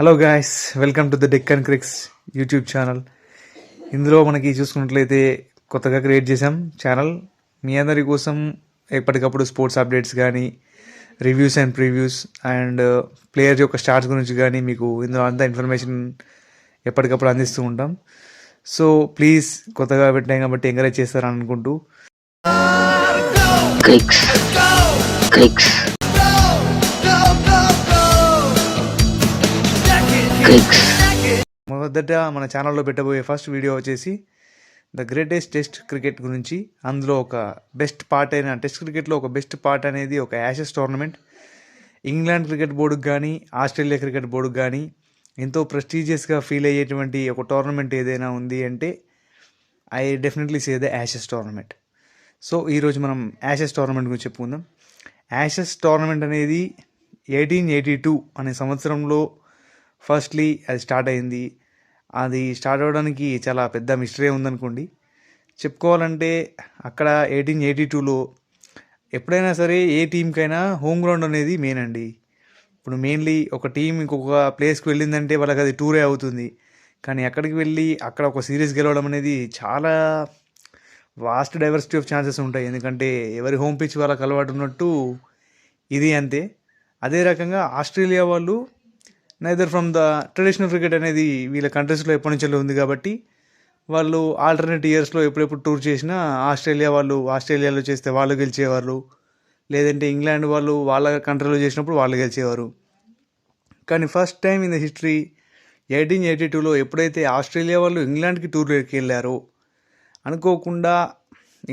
Hello guys, welcome to the Deccan cricks YouTube channel. ఇందులో మనకి చూసుకున్నట్లయితే కొత్తగా క్రియేట్ చేసాం ఛానల్. మీ అందరి కోసం ఎప్పటికప్పుడు స్పోర్ట్స్ అప్డేట్స్ కానీ, reviews and previews and player యొక్క స్టార్ట్స్ గురించి కానీ మీకు ఇందులో అంతా ఇన్ఫర్మేషన్ ఎప్పటికప్పుడు అందిస్తూ ఉంటాం. సో ప్లీజ్ కొత్తగా పెట్టాం కాబట్టి ఎంకరేజ్ చేస్తారని అనుకుంటూ మొదట మన ఛానల్లో పెట్టబోయే ఫస్ట్ వీడియో వచ్చేసి ద గ్రేటెస్ట్ టెస్ట్ క్రికెట్ గురించి. అందులో ఒక బెస్ట్ పార్ట్ అయిన టెస్ట్ క్రికెట్లో ఒక బెస్ట్ పార్ట్ అనేది ఒక యాషెస్ టోర్నమెంట్. ఇంగ్లాండ్ క్రికెట్ బోర్డుకు కానీ, ఆస్ట్రేలియా క్రికెట్ బోర్డుకు కానీ ఎంతో ప్రెస్టీజియస్గా ఫీల్ అయ్యేటువంటి ఒక టోర్నమెంట్ ఏదైనా ఉంది అంటే I definitely say the Ashes tournament. So ఈరోజు మనం యాషెస్ టోర్నమెంట్ గురించి చెప్పుకుందాం. యాషెస్ టోర్నమెంట్ అనేది 1882 అనే సంవత్సరంలో ఫస్ట్లీ అది స్టార్ట్ అయింది. అది స్టార్ట్ అవ్వడానికి చాలా పెద్ద మిస్టరీ ఉందనుకోండి. చెప్పుకోవాలంటే అక్కడ 1882లో ఎప్పుడైనా సరే ఏ టీంకైనా హోమ్ గ్రౌండ్ అనేది మెయిన్ అండి. ఇప్పుడు మెయిన్లీ ఒక టీం ఇంకొక ప్లేస్కి వెళ్ళిందంటే వాళ్ళకి అది టూరే అవుతుంది. కానీ అక్కడికి వెళ్ళి అక్కడ ఒక సిరీస్ గెలవడం అనేది చాలా వాస్ట్ డైవర్సిటీ ఆఫ్ ఛాన్సెస్ ఉంటాయి. ఎందుకంటే ఎవరి హోమ్ పిచ్ వాళ్ళకి అలవాటు ఉన్నట్టు ఇది అంతే. అదే రకంగా ఆస్ట్రేలియా వాళ్ళు neither from the traditional cricket అనేది వీళ్ళ కంట్రీస్లో ఎప్పటి నుంచో ఉంది కాబట్టి వాళ్ళు ఆల్టర్నేట్ ఇయర్స్లో ఎప్పుడెప్పుడు టూర్ చేసినా ఆస్ట్రేలియాలో చేస్తే వాళ్ళు గెలిచేవారు, లేదంటే ఇంగ్లాండ్ వాళ్ళు వాళ్ళ కంట్రీలో చేసినప్పుడు వాళ్ళు గెలిచేవారు. కానీ first time in the history 1882లో ఎప్పుడైతే ఆస్ట్రేలియా వాళ్ళు ఇంగ్లాండ్కి టూర్కి వెళ్ళారో, అనుకోకుండా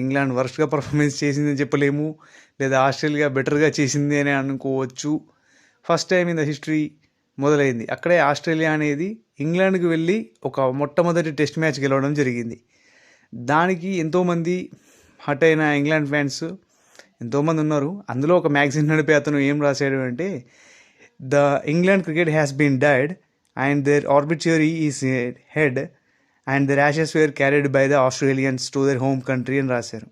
ఇంగ్లాండ్ వర్స్ట్గా పర్ఫార్మెన్స్ చేసిందని చెప్పలేము, లేదా ఆస్ట్రేలియా బెటర్గా చేసింది అని అనుకోవచ్చు. First time in the history మొదలైంది. అక్కడే ఆస్ట్రేలియా అనేది ఇంగ్లాండ్కి వెళ్ళి ఒక మొట్టమొదటి టెస్ట్ మ్యాచ్ గెలవడం జరిగింది. దానికి ఎంతోమంది హట్ అయిన ఇంగ్లాండ్ ఫ్యాన్స్ ఎంతోమంది ఉన్నారు. అందులో ఒక మ్యాగజైన్ నడిపే అతను ఏం రాశాడు అంటే, the England cricket has been died and their arbitrary is head and their Ashes were carried by the Australians to their home country అని రాశారు.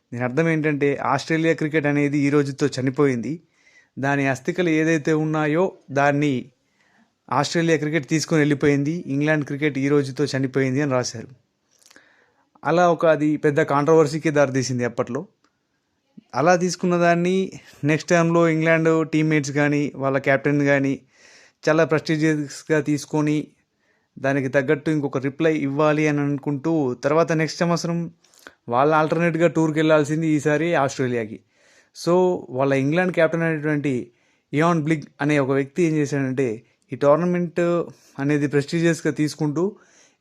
దీని అర్థం ఏంటంటే ఆస్ట్రేలియా క్రికెట్ అనేది ఈ రోజుతో చనిపోయింది. దాని అస్థికలు ఏదైతే ఉన్నాయో దాన్ని ఆస్ట్రేలియా క్రికెట్ తీసుకొని వెళ్ళిపోయింది, ఇంగ్లాండ్ క్రికెట్ ఈ రోజుతో చనిపోయింది అని రాశారు. అలా అది పెద్ద కాంట్రవర్సీకి దారితీసింది అప్పట్లో. అలా తీసుకున్న దాన్ని నెక్స్ట్ టైంలో ఇంగ్లాండ్ టీమ్మేట్స్ కానీ వాళ్ళ కెప్టెన్ కానీ చాలా ప్రెస్టీజియస్గా తీసుకొని దానికి తగ్గట్టు ఇంకొక రిప్లై ఇవ్వాలి అని అనుకుంటూ తర్వాత నెక్స్ట్ సంవత్సరం వాళ్ళ ఆల్టర్నేట్గా టూర్కి వెళ్ళాల్సింది ఈసారి ఆస్ట్రేలియాకి. సో వాళ్ళ ఇంగ్లాండ్ కెప్టెన్ అనేటువంటి ఇయాన్ బ్లిగ్ అనే ఒక వ్యక్తి ఏం చేశాడంటే, ఈ టోర్నమెంట్ అనేది ప్రెస్టీజియస్గా తీసుకుంటూ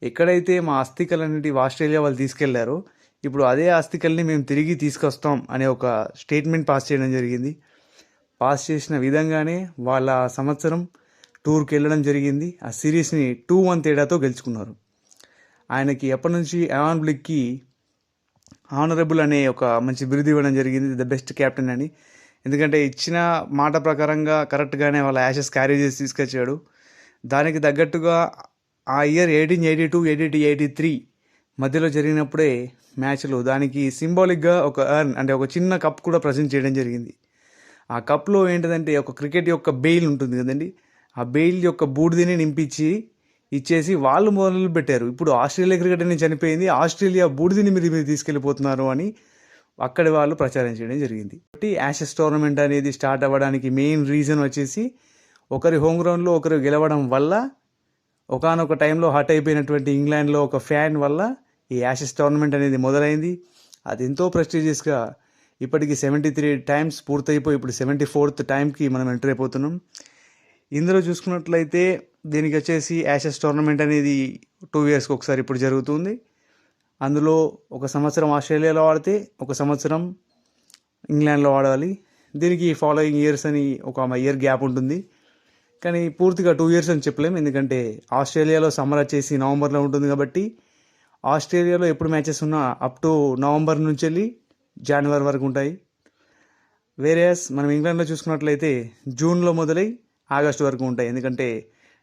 ఎక్కడైతే మా అస్థికలు అనేటివి ఆస్ట్రేలియా వాళ్ళు తీసుకెళ్లారో, ఇప్పుడు అదే అస్థికల్ని మేము తిరిగి తీసుకొస్తాం అనే ఒక స్టేట్మెంట్ పాస్ చేయడం జరిగింది. పాస్ చేసిన విధంగానే వాళ్ళ సంవత్సరం టూర్కి వెళ్ళడం జరిగింది. ఆ సిరీస్ని 2-1 తేడాతో గెలుచుకున్నారు. ఆయనకి ఎప్పటి నుంచి ఇయాన్ బ్లిగ్కి ఆనరబుల్ అనే ఒక మంచి బిరుదు ఇవ్వడం జరిగింది, ద బెస్ట్ కెప్టెన్ అని. ఎందుకంటే ఇచ్చిన మాట ప్రకారంగా కరెక్ట్గానే వాళ్ళ యాషెస్ క్యారీ చేసి తీసుకొచ్చాడు. దానికి తగ్గట్టుగా ఆ ఇయర్ 1882, 1883 మధ్యలో జరిగినప్పుడే మ్యాచ్లో దానికి సింబాలిక్గా ఒక అంటే ఒక చిన్న కప్ కూడా ప్రజెంట్ చేయడం జరిగింది. ఆ కప్లో ఏంటంటే ఒక క్రికెట్ యొక్క బెయిల్ ఉంటుంది కదండి, ఆ బెయిల్ యొక్క బూడిదని నింపించి ఇచ్చేసి వాళ్ళు మొదలు పెట్టారు. ఇప్పుడు ఆస్ట్రేలియా క్రికెట్ అనేది చనిపోయింది, ఆస్ట్రేలియా బూడిదని మీరు తీసుకెళ్ళిపోతున్నారు అని అక్కడి వాళ్ళు ప్రచారం చేయడం జరిగింది. కాబట్టి యాషెస్ టోర్నమెంట్ అనేది స్టార్ట్ అవ్వడానికి మెయిన్ రీజన్ వచ్చేసి ఒకరి హోమ్ గ్రౌండ్లో ఒకరు గెలవడం వల్ల, ఒకానొక టైంలో హట్ అయిపోయినటువంటి ఇంగ్లాండ్లో ఒక ఫ్యాన్ వల్ల ఈ యాషెస్ టోర్నమెంట్ అనేది మొదలైంది. అది ఎంతో ప్రెస్టీజియస్గా ఇప్పటికి 73 టైమ్స్ పూర్తయిపోయి ఇప్పుడు 74th టైంకి మనం ఎంటర్ అయిపోతున్నాం. ఇందులో చూసుకున్నట్లయితే దీనికి వచ్చేసి యాషెస్ టోర్నమెంట్ అనేది 2 yearsకి ఒకసారి ఇప్పుడు జరుగుతుంది. అందులో ఒక సంవత్సరం ఆస్ట్రేలియాలో ఆడితే ఒక సంవత్సరం ఇంగ్లాండ్లో ఆడాలి. దీనికి ఫాలోయింగ్ ఇయర్స్ అని ఒక ఇయర్ గ్యాప్ ఉంటుంది. కానీ పూర్తిగా 2 years అని చెప్పలేము, ఎందుకంటే ఆస్ట్రేలియాలో సమ్మర్ వచ్చేసి నవంబర్లో ఉంటుంది కాబట్టి ఆస్ట్రేలియాలో ఎప్పుడు మ్యాచెస్ ఉన్నా అప్ టు నవంబర్ నుంచి వెళ్ళి జనవరి వరకు ఉంటాయి. వేరే మనం ఇంగ్లాండ్లో చూసుకున్నట్లయితే జూన్లో మొదలై ఆగస్ట్ వరకు ఉంటాయి. ఎందుకంటే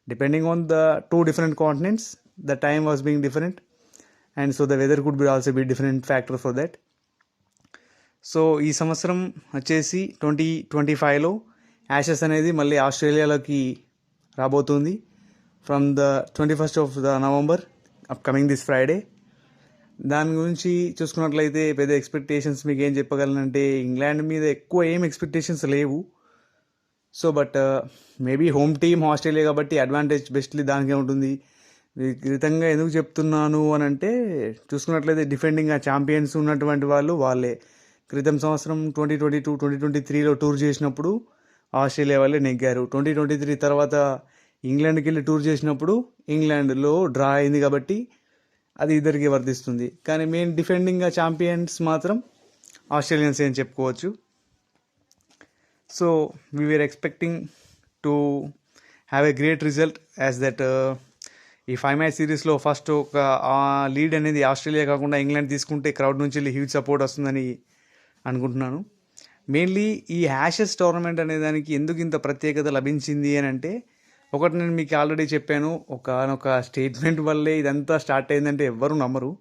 depending on the 2 different continents the time was being different and so the weather could be also be different factor for that. So ఈ సంవత్సరం వచ్చేసి 2025లో యాషెస్ అనేది మళ్ళీ ఆస్ట్రేలియాలోకి రాబోతుంది. From the 21st of the November upcoming this Friday. దాని గురించి చూసుకున్నట్లయితే పెద్ద ఎక్స్పెక్టేషన్స్ మీకు ఏం చెప్పగలనంటే ఇంగ్లాండ్ మీద ఎక్కువ ఏం ఎక్స్పెక్టేషన్స్ లేవు. So but maybe home team Australia కాబట్టి అడ్వాంటేజ్ బెస్ట్లీ దానికే ఉంటుంది. విపరీతంగా ఎందుకు చెప్తున్నాను అని అంటే చూసుకున్నట్లయితే డిఫెండింగ్ ఛాంపియన్స్ ఉన్నటువంటి వాళ్ళే క్రితం సంవత్సరం 2022 2023లో టూర్ చేసినప్పుడు ఆస్ట్రేలియా వాళ్ళే నెగ్గారు. 2023 తర్వాత ఇంగ్లాండ్కి వెళ్ళి టూర్ చేసినప్పుడు ఇంగ్లాండ్లో డ్రా అయింది కాబట్టి అది ఇద్దరికి వర్తిస్తుంది. కానీ మెయిన్ డిఫెండింగ్ ఛాంపియన్స్ మాత్రం ఆస్ట్రేలియన్స్ అని చెప్పుకోవచ్చు. So we were expecting to have a great result as that ఈ 5 మ్యాచ్ సిరీస్లో ఫస్ట్ ఒక లీడ్ అనేది ఆస్ట్రేలియా కాకుండా ఇంగ్లాండ్ తీసుకుంటే క్రౌడ్ నుంచి వెళ్ళి హ్యూజ్ సపోర్ట్ వస్తుందని అనుకుంటున్నాను. మెయిన్లీ ఈ యాషెస్ టోర్నమెంట్ అనే దానికి ఎందుకు ఇంత ప్రత్యేకత లభించింది అని అంటే ఒకటి నేను మీకు ఆల్రెడీ చెప్పాను, ఒక స్టేట్మెంట్ వల్లే ఇదంతా స్టార్ట్ అయిందంటే ఎవ్వరూ నమ్మరు,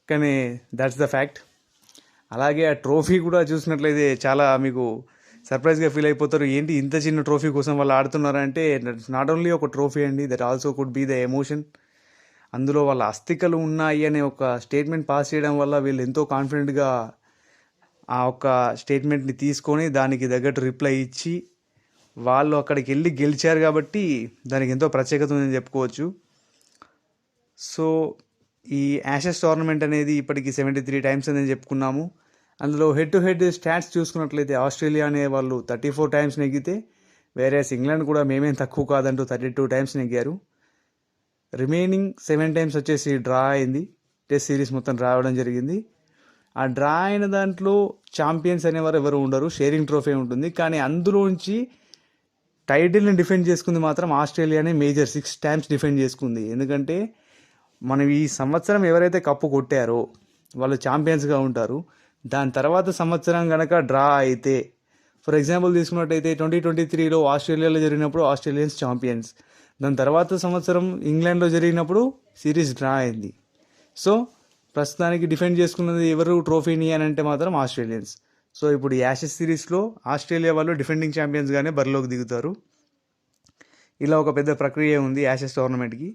కానీ దట్స్ ద ఫ్యాక్ట్. అలాగే ఆ ట్రోఫీ కూడా చూసినట్లయితే చాలా మీకు సర్ప్రైజ్గా ఫీల్ అయిపోతారు. ఏంటి ఇంత చిన్న ట్రోఫీ కోసం వాళ్ళు ఆడుతున్నారంటే నాట్ ఓన్లీ ఒక ట్రోఫీ అండి, that also could be the emotion. అందులో వాళ్ళ అస్థికలు ఉన్నాయి అనే ఒక స్టేట్మెంట్ పాస్ చేయడం వల్ల వీళ్ళు ఎంతో కాన్ఫిడెంట్గా ఆ ఒక్క స్టేట్మెంట్ని తీసుకొని దానికి తగ్గట్టు రిప్లై ఇచ్చి వాళ్ళు అక్కడికి వెళ్ళి గెలిచారు కాబట్టి దానికి ఎంతో ప్రత్యేకత ఉందని చెప్పుకోవచ్చు. సో ఈ యాషెస్ టోర్నమెంట్ అనేది ఇప్పటికి 73 times అని చెప్పుకున్నాము. అందులో హెడ్ టు హెడ్ స్టాట్స్ చూసుకున్నట్లయితే ఆస్ట్రేలియా అనే వాళ్ళు 34 times నెగ్గితే వేరే ఇంగ్లాండ్ కూడా మేమేం తక్కువ కాదంటూ 32 times నెగ్గారు. రిమైనింగ్ 7 times వచ్చేసి డ్రా అయింది. టెస్ట్ సిరీస్ మొత్తం డ్రా అవ్వడం జరిగింది. ఆ డ్రా అయిన దాంట్లో ఛాంపియన్స్ అనేవారు ఎవరు ఉండరు, షేరింగ్ ట్రోఫీ ఉంటుంది. కానీ అందులోంచి టైటిల్ని డిఫెండ్ చేసుకుంది మాత్రం ఆస్ట్రేలియానే మేజర్ 6 times డిఫెండ్ చేసుకుంది. ఎందుకంటే మనం ఈ సంవత్సరం ఎవరైతే కప్పు కొట్టారో వాళ్ళు ఛాంపియన్స్గా ఉంటారు. దాని తర్వాత సంవత్సరం కనుక డ్రా అయితే, ఫర్ ఎగ్జాంపుల్ తీసుకున్నట్టయితే 2023లో ఆస్ట్రేలియాలో జరిగినప్పుడు ఆస్ట్రేలియన్స్ ఛాంపియన్స్, దాని తర్వాత సంవత్సరం ఇంగ్లాండ్లో జరిగినప్పుడు సిరీస్ డ్రా అయింది. సో ప్రస్తుతానికి డిఫెండ్ చేసుకున్నది ఎవరు ట్రోఫీని అని అంటే మాత్రం ఆస్ట్రేలియన్స్. సో ఇప్పుడు ఈ యాషెస్ సిరీస్లో ఆస్ట్రేలియా వాళ్ళు డిఫెండింగ్ ఛాంపియన్స్గానే బరిలోకి దిగుతారు. ఇలా ఒక పెద్ద ప్రక్రియ ఉంది యాషెస్ టోర్నమెంట్కి.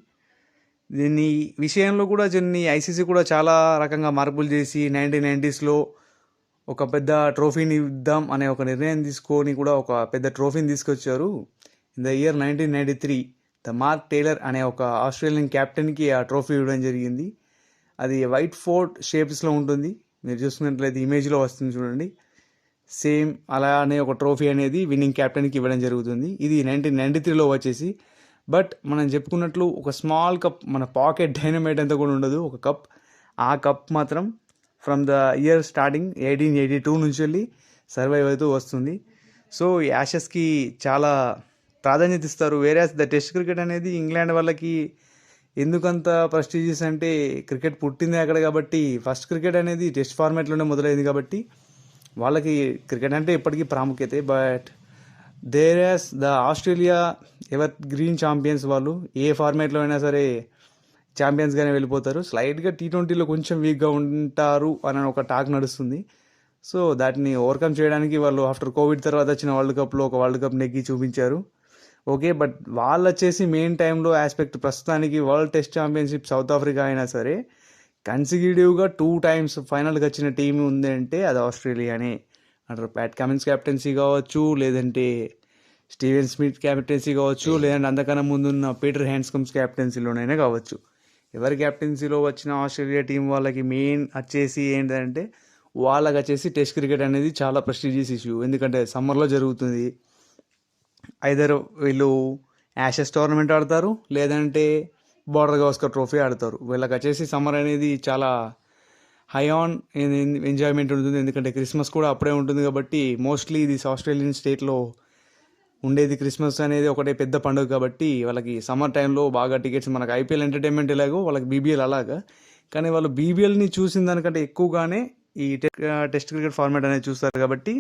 దీని విషయంలో కూడా ఐసీసీ కూడా చాలా రకంగా మార్పులు చేసి 1990sలో ఒక పెద్ద ట్రోఫీని ఇద్దాం అనే ఒక నిర్ణయం తీసుకొని కూడా ఒక పెద్ద ట్రోఫీని తీసుకొచ్చారు. In the year 1993 the mark Taylor అనే ఒక ఆస్ట్రేలియన్ క్యాప్టెన్కి ఆ ట్రోఫీ ఇవ్వడం జరిగింది. అది వైట్ ఫోర్ట్ షేప్స్లో ఉంటుంది, మీరు చూసుకున్నట్లయితే ఇమేజ్లో వస్తుంది చూడండి. సేమ్ అలానే ఒక ట్రోఫీ అనేది విన్నింగ్ క్యాప్టెన్కి ఇవ్వడం జరుగుతుంది. ఇది 1993లో వచ్చేసి. బట్ మనం చెప్పుకున్నట్లు ఒక స్మాల్ కప్, మన పాకెట్ డైనమైట్ అంతా కూడా ఉండదు, ఒక కప్. ఆ కప్ మాత్రం ఫ్రమ్ ద ఇయర్ స్టార్టింగ్ 1882 నుంచి వెళ్ళి సర్వైవ్ అవుతూ వస్తుంది. సో ఈ యాషెస్కి చాలా ప్రాధాన్యత ఇస్తారు. వేరే ద టెస్ట్ క్రికెట్ అనేది ఇంగ్లాండ్ వాళ్ళకి ఎందుకంత ప్రెస్టీజియస్ అంటే క్రికెట్ పుట్టింది అక్కడ కాబట్టి, ఫస్ట్ క్రికెట్ అనేది టెస్ట్ ఫార్మాట్లోనే మొదలైంది కాబట్టి వాళ్ళకి క్రికెట్ అంటే ఇప్పటికీ ప్రాముఖ్యతే. But there the Australia evergreen champions, వాళ్ళు ఏ ఫార్మాట్లో అయినా సరే ఛాంపియన్స్గానే వెళ్ళిపోతారు. స్లైట్గా T20లో కొంచెం వీక్గా ఉంటారు అని ఒక టాక్ నడుస్తుంది. సో దాటిని ఓవర్కమ్ చేయడానికి వాళ్ళు ఆఫ్టర్ కోవిడ్ తర్వాత వచ్చిన వరల్డ్ కప్లో ఒక వరల్డ్ కప్ నెగ్గి చూపించారు. ఓకే, బట్ వాళ్ళు వచ్చేసి మెయిన్ టైంలో ఆస్పెక్ట్ ప్రస్తుతానికి world test championship south Africa అయినా సరే కన్సిక్యూటివ్గా 2 times ఫైనల్కి వచ్చిన టీం ఉంది అంటే అది ఆస్ట్రేలియానే. అంటారు ప్యాట్ కమిన్స్ క్యాప్టెన్సీ కావచ్చు, లేదంటే స్టీవెన్ స్మిత్ క్యాప్టెన్సీ కావచ్చు, లేదంటే అంతకన్నా ముందున్న పీటర్ హ్యాండ్స్కమ్స్ క్యాప్టెన్సీలోనైనా కావచ్చు. ఎవరి క్యాప్టెన్సీలో వచ్చిన ఆస్ట్రేలియా టీం వాళ్ళకి మెయిన్ వచ్చేసి ఏంటంటే వాళ్ళకి వచ్చేసి టెస్ట్ క్రికెట్ అనేది చాలా ప్రెస్టీజియస్ ఇష్యూ. ఎందుకంటే సమ్మర్లో జరుగుతుంది. ఐదర్ వీళ్ళు యాషెస్ టోర్నమెంట్ ఆడతారు, లేదంటే బోర్డర్ గవాస్కర్ ట్రోఫీ ఆడతారు. వీళ్ళకి వచ్చేసి సమ్మర్ అనేది చాలా హై ఆన్ ఎంజాయ్మెంట్ ఉంటుంది. ఎందుకంటే క్రిస్మస్ కూడా అప్పుడే ఉంటుంది కాబట్టి మోస్ట్లీ ఇది ఆస్ట్రేలియన్ స్టేట్లో ఉండేది క్రిస్మస్ అనేది ఒకటే పెద్ద పండుగ కాబట్టి వాళ్ళకి సమ్మర్ టైంలో బాగా టికెట్స్, మనకు ఐపీఎల్ ఎంటర్టైన్మెంట్ ఎలాగో వాళ్ళకి బీబీఎల్ అలాగా, కానీ వాళ్ళు బీబీఎల్ని చూసిన దానికంటే ఎక్కువగానే ఈ టెస్ట్ క్రికెట్ ఫార్మాట్ అనేది చూస్తారు కాబట్టి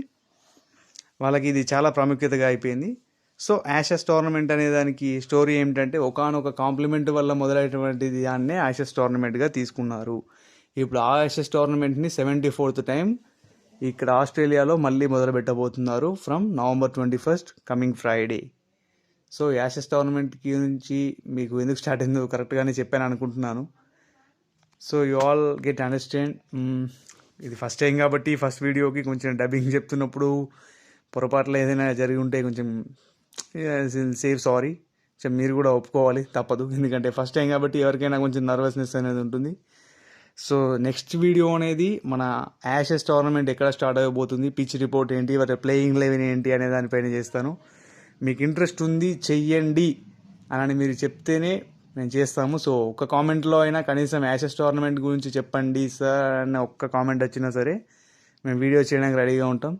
వాళ్ళకి ఇది చాలా ప్రాముఖ్యతగా అయిపోయింది. సో యాషెస్ టోర్నమెంట్ అనే దానికి స్టోరీ ఏమిటంటే ఒకానొక కాంప్లిమెంట్ వల్ల మొదలైనటువంటి దాన్నే యాషెస్ టోర్నమెంట్గా తీసుకున్నారు. ఇప్పుడు ఆ యాషెస్ టోర్నమెంట్ని 74th time ఇక్కడ ఆస్ట్రేలియాలో మళ్ళీ మొదలు పెట్టబోతున్నారు from November 21st coming Friday. So Ashes టోర్నమెంట్కి నుంచి మీకు ఎందుకు స్టార్ట్ అయిందో కరెక్ట్గానే చెప్పాను అనుకుంటున్నాను. So you all get understand. ఇది ఫస్ట్ టైం కాబట్టి ఫస్ట్ వీడియోకి కొంచెం డబ్బింగ్ చెప్తున్నప్పుడు పొరపాట్లు ఏదైనా జరిగి ఉంటే కొంచెం సేవ్ సారీ. కొంచెం మీరు కూడా ఒప్పుకోవాలి, తప్పదు. ఎందుకంటే ఫస్ట్ టైం కాబట్టి ఎవరికైనా కొంచెం నర్వస్నెస్ అనేది ఉంటుంది. సో నెక్స్ట్ వీడియో అనేది మన యాషెస్ టోర్నమెంట్ ఎక్కడ స్టార్ట్ అవ్వబోతుంది, పిచ్ రిపోర్ట్ ఏంటి, వాటి ప్లేయింగ్ 11 ఏంటి అనే దానిపైన చేస్తాను. మీకు ఇంట్రెస్ట్ ఉంది చెయ్యండి అని మీరు చెప్తేనే మేము చేస్తాము. సో ఒక్క కామెంట్లో అయినా కనీసం యాషెస్ టోర్నమెంట్ గురించి చెప్పండి సార్ అన్న ఒక్క కామెంట్ వచ్చినా సరే మేము వీడియో చేయడానికి రెడీగా ఉంటాం.